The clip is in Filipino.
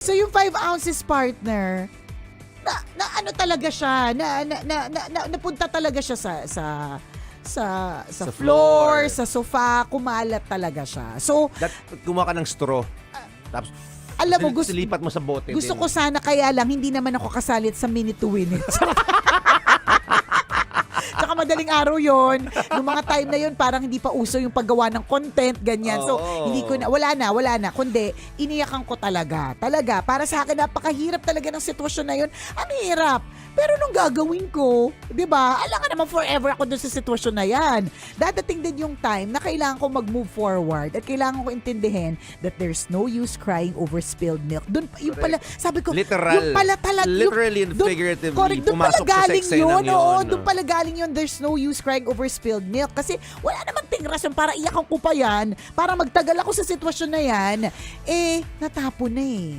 So yung 5 ounces partner, na ano talaga siya, napunta talaga siya sa floor, sa sofa, kumalat talaga siya. So, Kumuha ka ng straw. Tapos, alam mo, silipat mo sa bote. gusto din. ko sana, kaya lang, hindi naman ako kasalit sa minute to win it. Tsaka madaling araw yon. Nung mga time na yon, parang hindi pa uso yung paggawa ng content, ganyan. So, hindi ko na, wala na. Kundi, iniyakan ko talaga. Talaga, para sa akin, napakahirap talaga ng sitwasyon na yon. Ang hirap. Pero nung gagawin ko, di ba, alangan naman forever ako dun sa sitwasyon na yan. Dadating din yung time na kailangan ko mag-move forward at kailangan ko intindihin that there's no use crying over spilled milk. Dun, yung pala, sabi ko, Literal. yung pala talaga. Literally and figuratively. Correct, dun pala Pumasok sa galing sex yun. yun. Oo, dun pala galing yun. There's no use crying over spilled milk. Kasi wala naman ting rason para iyakan ko pa yan, para magtagal ako sa sitwasyon na yan. Eh, natapon na eh.